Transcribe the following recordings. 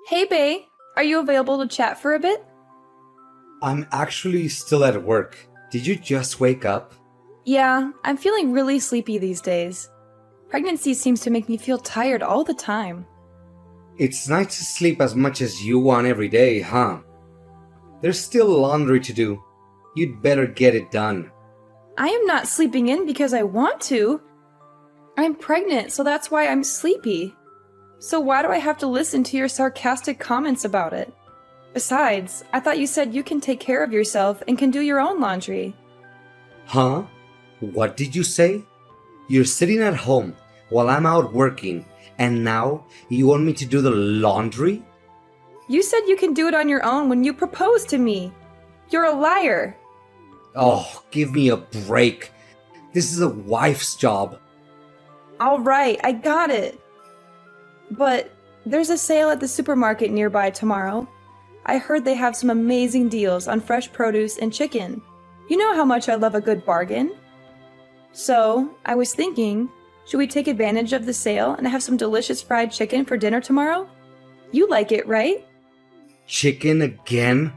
Hey, Bay, are you available to chat for a bit? I'm actually still at work. Did you just wake up? Yeah, I'm feeling really sleepy these days. Pregnancy seems to make me feel tired all the time. It's nice to sleep as much as you want every day, huh? There's still laundry to do. You'd better get it done. I am not sleeping in because I want to. I'm pregnant, so that's why I'm sleepy. So why do I have to listen to your sarcastic comments about it? Besides, I thought you said you can take care of yourself and can do your own laundry. Huh? What did you say? You're sitting at home while I'm out working, and now you want me to do the laundry? You said you can do it on your own when you proposed to me. You're a liar. Oh, give me a break. This is a wife's job. All right, I got it. But there's a sale at the supermarket nearby tomorrow. I heard they have some amazing deals on fresh produce and chicken. You know how much I love a good bargain. So, I was thinking, should we take advantage of the sale and have some delicious fried chicken for dinner tomorrow? You like it, right? Chicken again?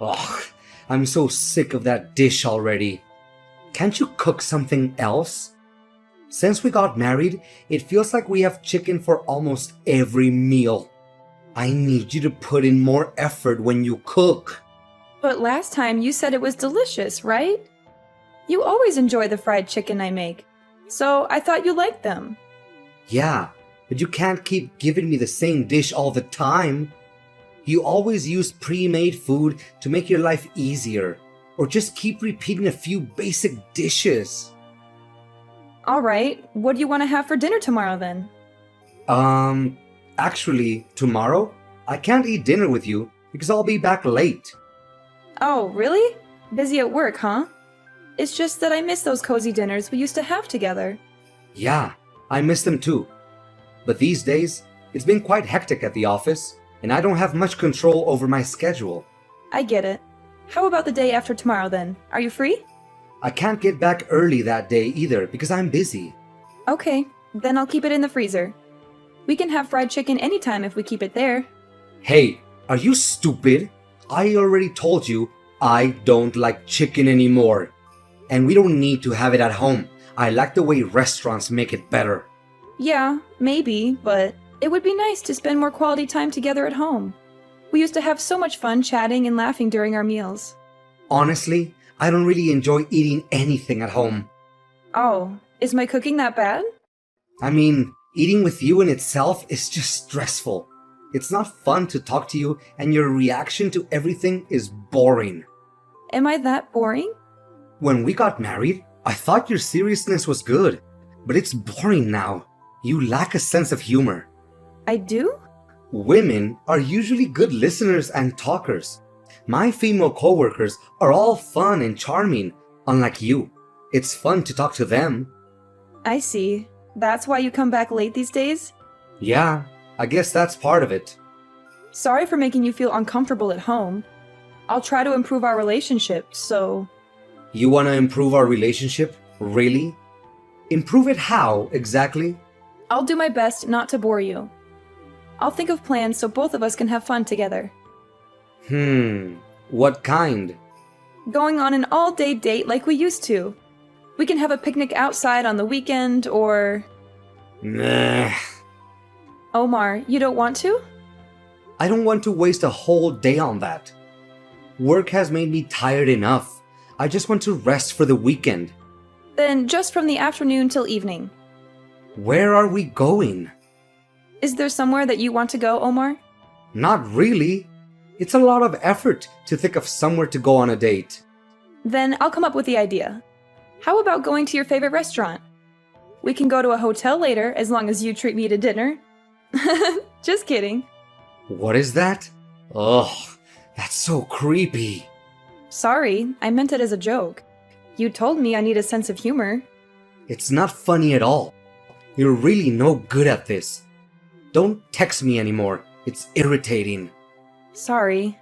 Ugh, I'm so sick of that dish already. Can't you cook something else? Since we got married, it feels like we have chicken for almost every meal. I need you to put in more effort when you cook. But last time you said it was delicious, right? You always enjoy the fried chicken I make, so I thought you liked them. Yeah, but you can't keep giving me the same dish all the time. You always use pre-made food to make your life easier, or just keep repeating a few basic dishes. Alright, what do you want to have for dinner tomorrow then? Actually, tomorrow, I can't eat dinner with you because I'll be back late. Oh, really? Busy at work, huh? It's just that I miss those cozy dinners we used to have together. Yeah, I miss them too. But these days, it's been quite hectic at the office, and I don't have much control over my schedule. I get it. How about the day after tomorrow then? Are you free? I can't get back early that day either because I'm busy. Okay, then I'll keep it in the freezer. We can have fried chicken anytime if we keep it there. Hey, are you stupid? I already told you I don't like chicken anymore. And we don't need to have it at home. I like the way restaurants make it better. Yeah, maybe, but it would be nice to spend more quality time together at home. We used to have so much fun chatting and laughing during our meals. Honestly, I don't really enjoy eating anything at home. Oh, is my cooking that bad? I mean, eating with you in itself is just stressful. It's not fun to talk to you, and your reaction to everything is boring. Am I that boring? When we got married, I thought your seriousness was good, but it's boring now. You lack a sense of humor. I do? Women are usually good listeners and talkers. My female coworkers are all fun and charming, unlike you. It's fun to talk to them. I see. That's why you come back late these days? Yeah, I guess that's part of it. Sorry for making you feel uncomfortable at home. I'll try to improve our relationship, so... You want to improve our relationship? Really? Improve it how, exactly? I'll do my best not to bore you. I'll think of plans so both of us can have fun together. What kind? Going on an all-day date like we used to. We can have a picnic outside on the weekend, or... Nah. Omar, you don't want to? I don't want to waste a whole day on that. Work has made me tired enough. I just want to rest for the weekend. Then just from the afternoon till evening. Where are we going? Is there somewhere that you want to go, Omar? Not really. It's a lot of effort to think of somewhere to go on a date. Then I'll come up with the idea. How about going to your favorite restaurant? We can go to a hotel later as long as you treat me to dinner. Just kidding. What is that? Ugh, that's so creepy. Sorry, I meant it as a joke. You told me I need a sense of humor. It's not funny at all. You're really no good at this. Don't text me anymore. It's irritating. Sorry.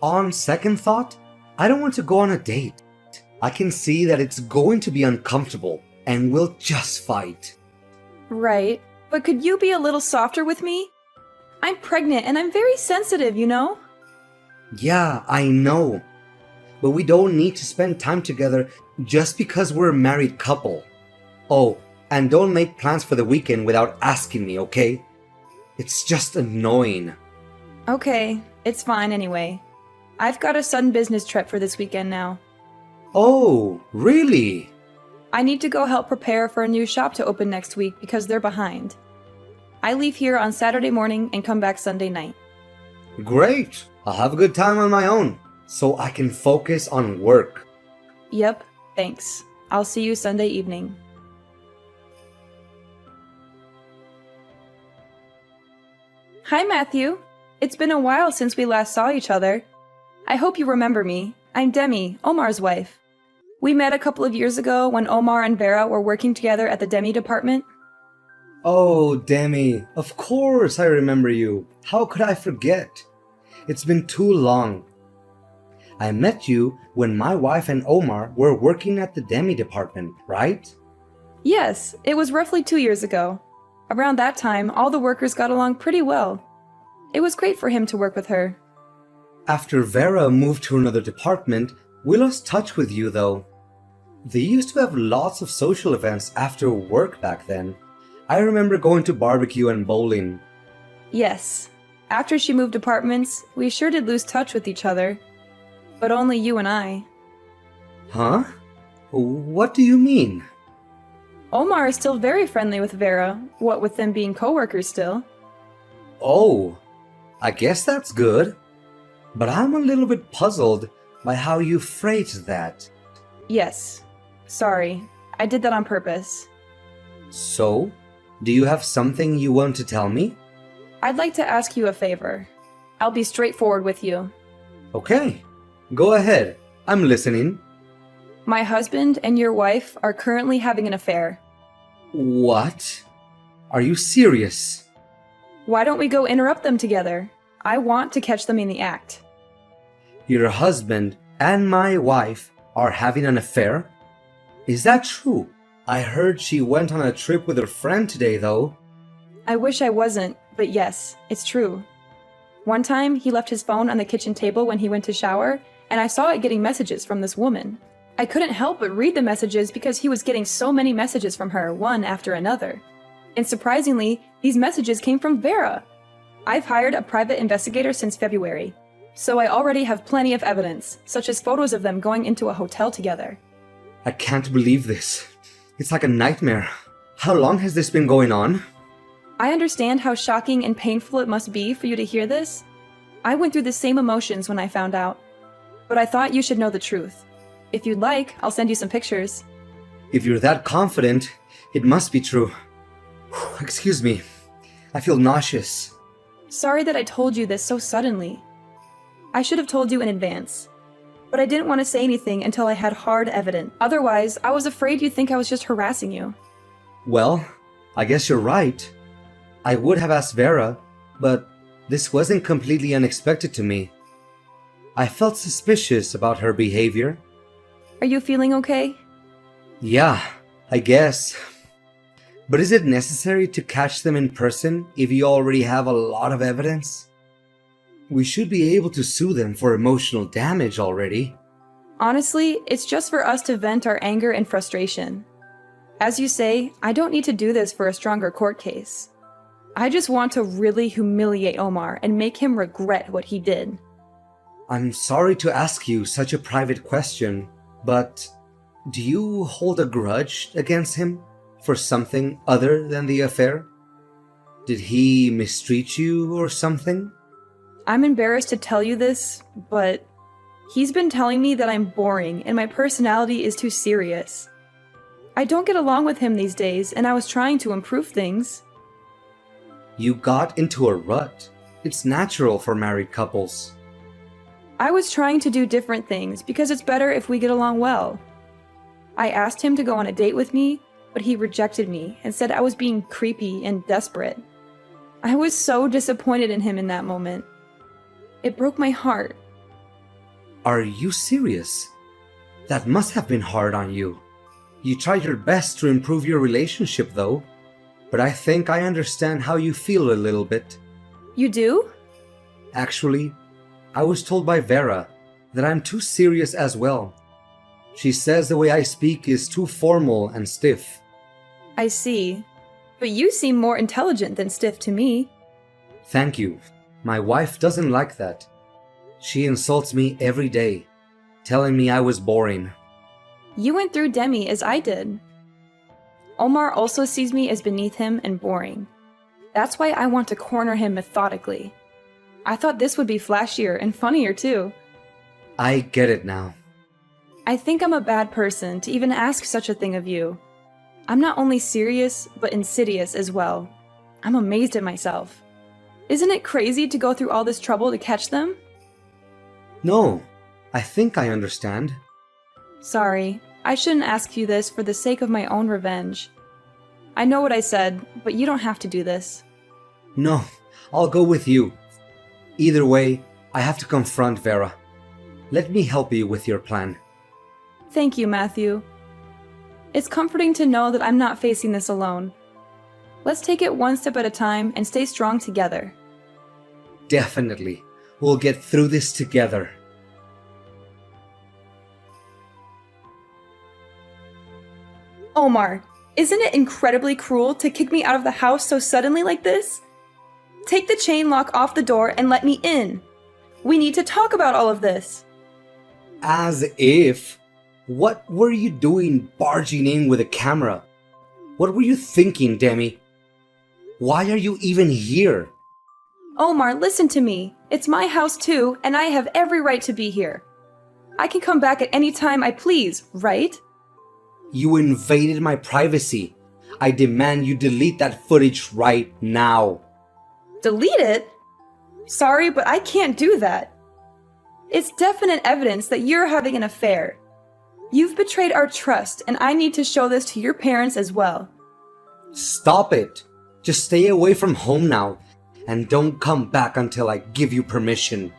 On second thought, I don't want to go on a date. I can see that it's going to be uncomfortable, and we'll just fight. Right, but could you be a little softer with me? I'm pregnant and I'm very sensitive, you know? Yeah, I know. But we don't need to spend time together just because we're a married couple. Oh, and don't make plans for the weekend without asking me, okay? It's just annoying. Okay, it's fine anyway. I've got a sudden business trip for this weekend now. Oh, really? I need to go help prepare for a new shop to open next week because they're behind. I leave here on Saturday morning and come back Sunday night. Great! I'll have a good time on my own, so I can focus on work. Yep, thanks. I'll see you Sunday evening. Hi, Matthew. It's been a while since we last saw each other. I hope you remember me. I'm Demi, Omar's wife. We met a couple of years ago when Omar and Vera were working together at the Demi department. Oh, Demi, of course I remember you. How could I forget? It's been too long. I met you when my wife and Omar were working at the Demi department, right? Yes, it was roughly 2 years ago. Around that time, all the workers got along pretty well. It was great for him to work with her. After Vera moved to another department, we lost touch with you though. They used to have lots of social events after work back then. I remember going to barbecue and bowling. Yes, after she moved departments, we sure did lose touch with each other. But only you and I. Huh? What do you mean? Omar is still very friendly with Vera, what with them being co-workers still. Oh, I guess that's good. But I'm a little bit puzzled by how you phrased that. Yes. Sorry, I did that on purpose. So, do you have something you want to tell me? I'd like to ask you a favor. I'll be straightforward with you. Okay, go ahead. I'm listening. My husband and your wife are currently having an affair. What? Are you serious? Why don't we go interrupt them together? I want to catch them in the act. Your husband and my wife are having an affair? Is that true? I heard she went on a trip with her friend today, though. I wish I wasn't, but yes, it's true. One time, he left his phone on the kitchen table when he went to shower, and I saw it getting messages from this woman. I couldn't help but read the messages because he was getting so many messages from her, one after another. And surprisingly, these messages came from Vera. I've hired a private investigator since February, so I already have plenty of evidence, such as photos of them going into a hotel together. I can't believe this. It's like a nightmare. How long has this been going on? I understand how shocking and painful it must be for you to hear this. I went through the same emotions when I found out. But I thought you should know the truth. If you'd like, I'll send you some pictures. If you're that confident, it must be true. Excuse me. I feel nauseous. Sorry that I told you this so suddenly. I should have told you in advance. But I didn't want to say anything until I had hard evidence. Otherwise, I was afraid you'd think I was just harassing you. Well, I guess you're right. I would have asked Vera, but this wasn't completely unexpected to me. I felt suspicious about her behavior. Are you feeling okay? Yeah, I guess. But is it necessary to catch them in person if you already have a lot of evidence? We should be able to sue them for emotional damage already. Honestly, it's just for us to vent our anger and frustration. As you say, I don't need to do this for a stronger court case. I just want to really humiliate Omar and make him regret what he did. I'm sorry to ask you such a private question, but do you hold a grudge against him for something other than the affair? Did he mistreat you or something? I'm embarrassed to tell you this, but he's been telling me that I'm boring and my personality is too serious. I don't get along with him these days, and I was trying to improve things. You got into a rut. It's natural for married couples. I was trying to do different things because it's better if we get along well. I asked him to go on a date with me, but he rejected me and said I was being creepy and desperate. I was so disappointed in him in that moment. It broke my heart. Are you serious? That must have been hard on you. You tried your best to improve your relationship though, but I think I understand how you feel a little bit. You do? Actually, I was told by Vera that I'm too serious as well. She says the way I speak is too formal and stiff. I see. But you seem more intelligent than stiff to me. Thank you. My wife doesn't like that. She insults me every day, telling me I was boring. You went through Demi as I did. Omar also sees me as beneath him and boring. That's why I want to corner him methodically. I thought this would be flashier and funnier too. I get it now. I think I'm a bad person to even ask such a thing of you. I'm not only serious, but insidious as well. I'm amazed at myself. Isn't it crazy to go through all this trouble to catch them? No, I think I understand. Sorry, I shouldn't ask you this for the sake of my own revenge. I know what I said, but you don't have to do this. No, I'll go with you. Either way, I have to confront Vera. Let me help you with your plan. Thank you, Matthew. It's comforting to know that I'm not facing this alone. Let's take it one step at a time and stay strong together. Definitely. We'll get through this together. Omar, isn't it incredibly cruel to kick me out of the house so suddenly like this? Take the chain lock off the door and let me in. We need to talk about all of this. As if. What were you doing barging in with a camera? What were you thinking, Demi? Why are you even here? Omar, listen to me. It's my house too, and I have every right to be here. I can come back at any time I please, right? You invaded my privacy. I demand you delete that footage right now. Delete it? Sorry, but I can't do that. It's definite evidence that you're having an affair. You've betrayed our trust, and I need to show this to your parents as well. Stop it. Just stay away from home now, and don't come back until I give you permission.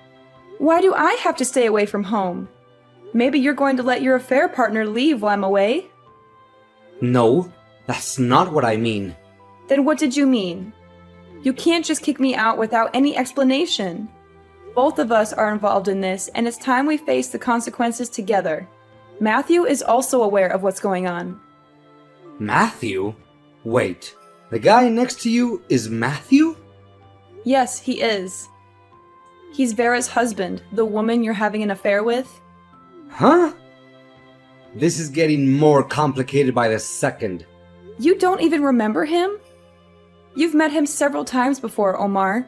Why do I have to stay away from home? Maybe you're going to let your affair partner leave while I'm away? No, that's not what I mean. Then what did you mean? You can't just kick me out without any explanation. Both of us are involved in this, and it's time we face the consequences together. Matthew is also aware of what's going on. Matthew? Wait, the guy next to you is Matthew? Yes, he is. He's Vera's husband, the woman you're having an affair with. Huh? This is getting more complicated by the second. You don't even remember him? You've met him several times before, Omar.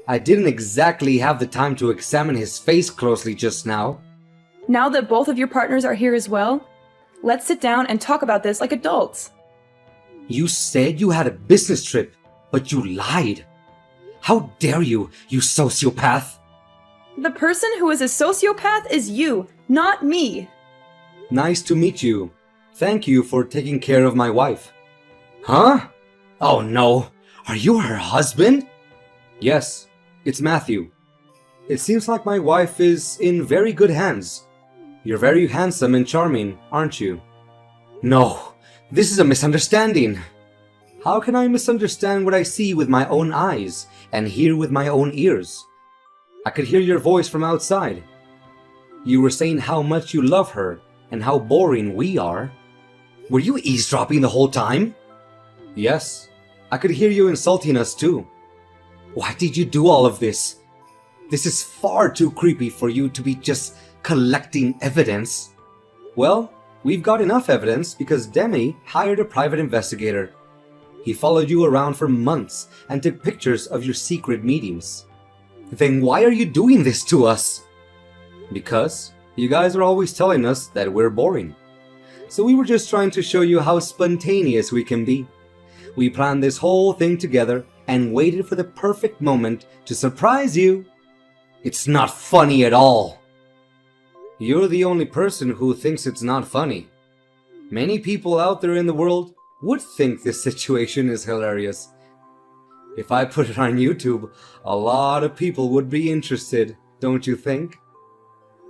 I didn't exactly have the time to examine his face closely just now. Now that both of your partners are here as well, let's sit down and talk about this like adults. You said you had a business trip, but you lied. How dare you, you sociopath? The person who is a sociopath is you, not me. Nice to meet you. Thank you for taking care of my wife. Huh? Oh no, are you her husband? Yes, it's Matthew. It seems like my wife is in very good hands. You're very handsome and charming, aren't you? No, this is a misunderstanding. How can I misunderstand what I see with my own eyes and hear with my own ears? I could hear your voice from outside. You were saying how much you love her and how boring we are. Were you eavesdropping the whole time? Yes, I could hear you insulting us too. Why did you do all of this? This is far too creepy for you to be just collecting evidence. Well, we've got enough evidence because Demi hired a private investigator. He followed you around for months and took pictures of your secret meetings. Then why are you doing this to us? Because you guys are always telling us that we're boring. So we were just trying to show you how spontaneous we can be. We planned this whole thing together and waited for the perfect moment to surprise you. It's not funny at all. You're the only person who thinks it's not funny. Many people out there in the world would think this situation is hilarious. If I put it on YouTube, a lot of people would be interested, don't you think?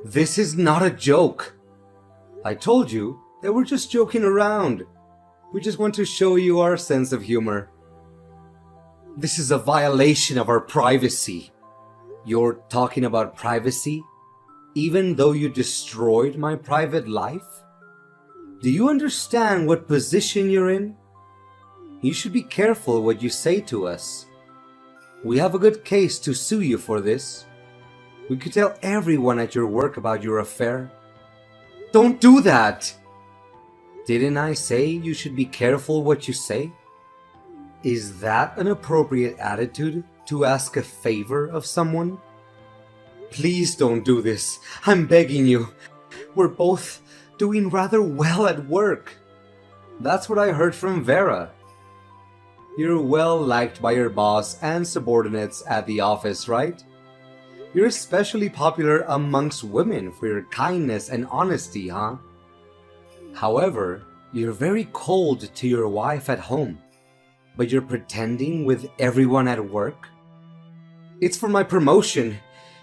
This is not a joke. I told you that we're just joking around. We just want to show you our sense of humor. This is a violation of our privacy. You're talking about privacy, even though you destroyed my private life? Do you understand what position you're in? You should be careful what you say to us. We have a good case to sue you for this. We could tell everyone at your work about your affair. Don't do that! Didn't I say you should be careful what you say? Is that an appropriate attitude to ask a favor of someone? Please don't do this. I'm begging you. We're both doing rather well at work. That's what I heard from Vera. You're well liked by your boss and subordinates at the office, right? You're especially popular amongst women for your kindness and honesty, huh? However, you're very cold to your wife at home, but you're pretending with everyone at work? It's for my promotion.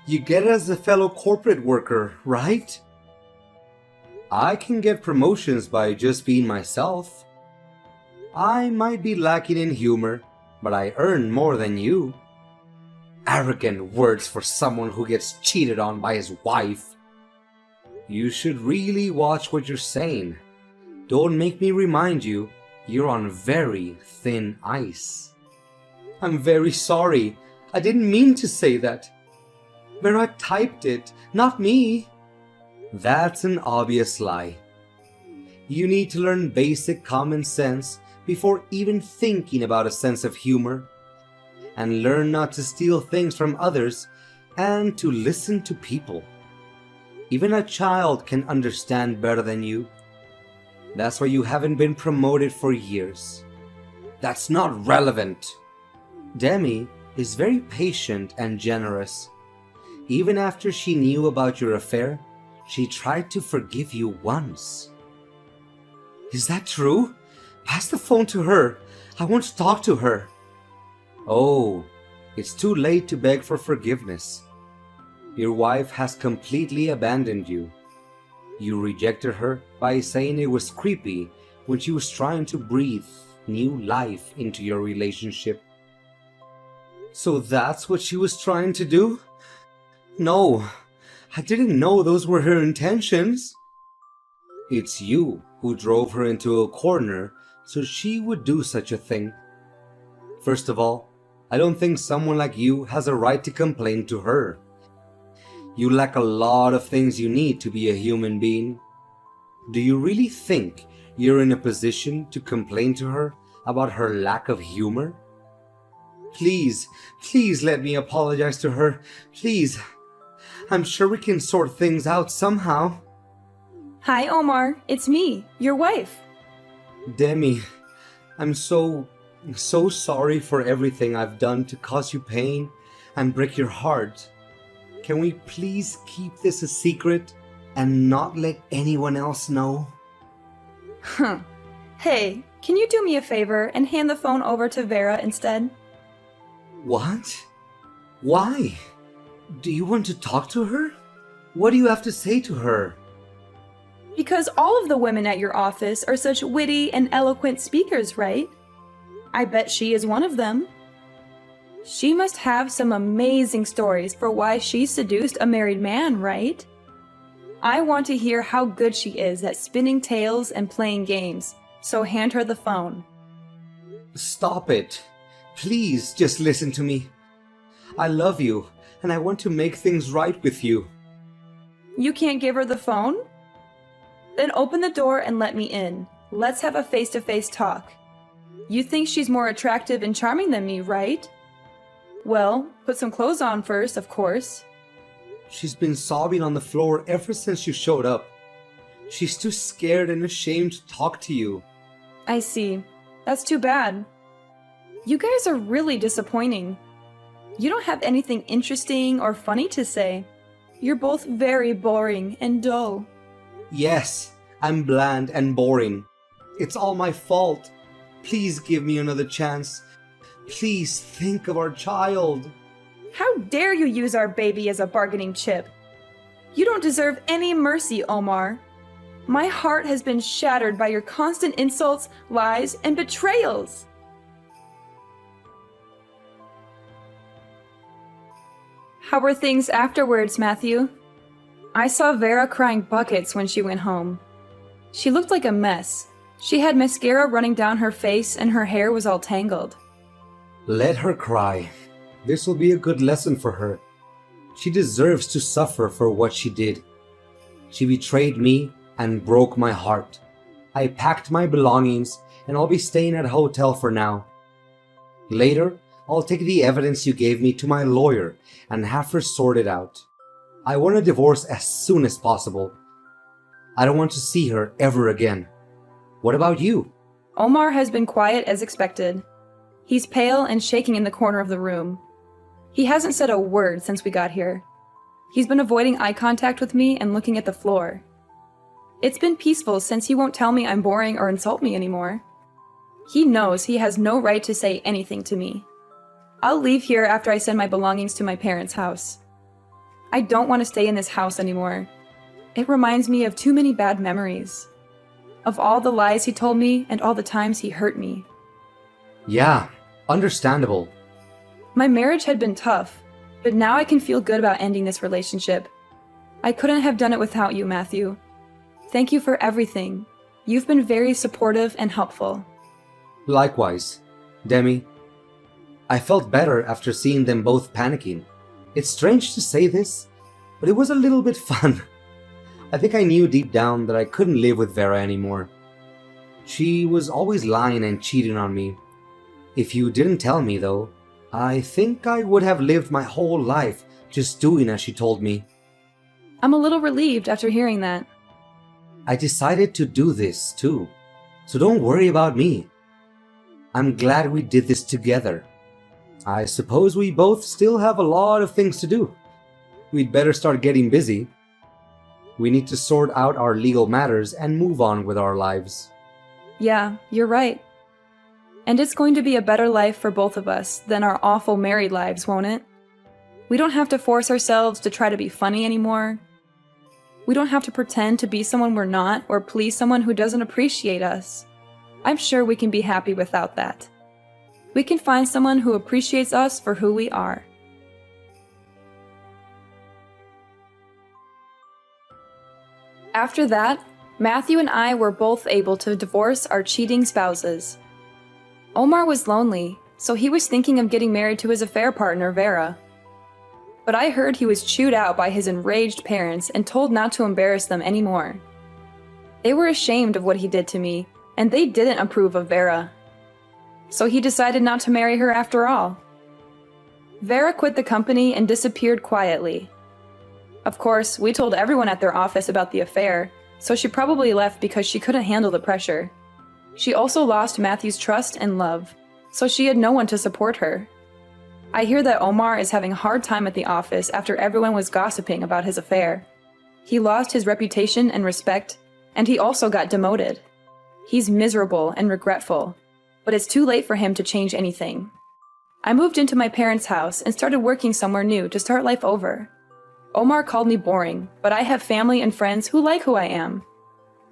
You get it as a fellow corporate worker, right? I can get promotions by just being myself. I might be lacking in humor, but I earn more than you. Arrogant words for someone who gets cheated on by his wife. You should really watch what you're saying. Don't make me remind you, you're on very thin ice. I'm very sorry. I didn't mean to say that. Vera typed it, not me. That's an obvious lie. You need to learn basic common sense before even thinking about a sense of humor, and learn not to steal things from others and to listen to people. Even a child can understand better than you. That's why you haven't been promoted for years. That's not relevant. Demi is very patient and generous. Even after she knew about your affair, she tried to forgive you once. Is that true? Pass the phone to her. I want to talk to her. Oh, it's too late to beg for forgiveness. Your wife has completely abandoned you. You rejected her by saying it was creepy when she was trying to breathe new life into your relationship. So that's what she was trying to do? No, I didn't know those were her intentions. It's you who drove her into a corner so she would do such a thing. First of all, I don't think someone like you has a right to complain to her. You lack a lot of things you need to be a human being. Do you really think you're in a position to complain to her about her lack of humor? Please let me apologize to her. Please. I'm sure we can sort things out somehow. Hi, Omar. It's me, your wife. Demi, I'm so sorry for everything I've done to cause you pain and break your heart. Can we please keep this a secret and not let anyone else know? Huh. Hey, can you do me a favor and hand the phone over to Vera instead? What? Why? Do you want to talk to her? What do you have to say to her? Because all of the women at your office are such witty and eloquent speakers, right? I bet she is one of them. She must have some amazing stories for why she seduced a married man, right? I want to hear how good she is at spinning tales and playing games, so hand her the phone. Stop it. Please just listen to me. I love you, and I want to make things right with you. You can't give her the phone? Then open the door and let me in. Let's have a face-to-face talk. You think she's more attractive and charming than me, right? Well, put some clothes on first, of course. She's been sobbing on the floor ever since you showed up. She's too scared and ashamed to talk to you. I see. That's too bad. You guys are really disappointing. You don't have anything interesting or funny to say. You're both very boring and dull. Yes, I'm bland and boring. It's all my fault. Please give me another chance. Please think of our child. How dare you use our baby as a bargaining chip? You don't deserve any mercy, Omar. My heart has been shattered by your constant insults, lies, and betrayals. How were things afterwards, Matthew? I saw Vera crying buckets when she went home. She looked like a mess. She had mascara running down her face and her hair was all tangled. Let her cry. This will be a good lesson for her. She deserves to suffer for what she did. She betrayed me and broke my heart. I packed my belongings and I'll be staying at a hotel for now. Later, I'll take the evidence you gave me to my lawyer and have her sorted out. I want a divorce as soon as possible. I don't want to see her ever again. What about you? Omar has been quiet as expected. He's pale and shaking in the corner of the room. He hasn't said a word since we got here. He's been avoiding eye contact with me and looking at the floor. It's been peaceful since he won't tell me I'm boring or insult me anymore. He knows he has no right to say anything to me. I'll leave here after I send my belongings to my parents' house. I don't want to stay in this house anymore. It reminds me of too many bad memories. Of all the lies he told me and all the times he hurt me. Yeah, understandable. My marriage had been tough, but now I can feel good about ending this relationship. I couldn't have done it without you, Matthew. Thank you for everything. You've been very supportive and helpful. Likewise, Demi. I felt better after seeing them both panicking. It's strange to say this, but it was a little bit fun. I think I knew deep down that I couldn't live with Vera anymore. She was always lying and cheating on me. If you didn't tell me, though, I think I would have lived my whole life just doing as she told me. I'm a little relieved after hearing that. I decided to do this, too, so don't worry about me. I'm glad we did this together. I suppose we both still have a lot of things to do. We'd better start getting busy. We need to sort out our legal matters and move on with our lives. Yeah, you're right. And it's going to be a better life for both of us than our awful married lives, won't it? We don't have to force ourselves to try to be funny anymore. We don't have to pretend to be someone we're not or please someone who doesn't appreciate us. I'm sure we can be happy without that. We can find someone who appreciates us for who we are. After that, Matthew and I were both able to divorce our cheating spouses. Omar was lonely, so he was thinking of getting married to his affair partner, Vera. But I heard he was chewed out by his enraged parents and told not to embarrass them anymore. They were ashamed of what he did to me, and they didn't approve of Vera. So he decided not to marry her after all. Vera quit the company and disappeared quietly. Of course, we told everyone at their office about the affair, so she probably left because she couldn't handle the pressure. She also lost Matthew's trust and love, so she had no one to support her. I hear that Omar is having a hard time at the office after everyone was gossiping about his affair. He lost his reputation and respect, and he also got demoted. He's miserable and regretful, but it's too late for him to change anything. I moved into my parents' house and started working somewhere new to start life over. Omar called me boring, but I have family and friends who like who I am.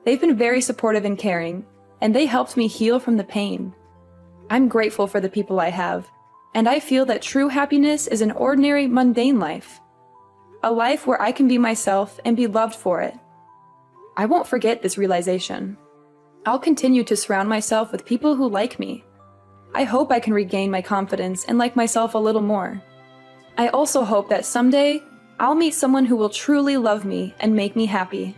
They've been very supportive and caring, and they helped me heal from the pain. I'm grateful for the people I have, and I feel that true happiness is an ordinary, mundane life. A life where I can be myself and be loved for it. I won't forget this realization. I'll continue to surround myself with people who like me. I hope I can regain my confidence and like myself a little more. I also hope that someday, I'll meet someone who will truly love me and make me happy.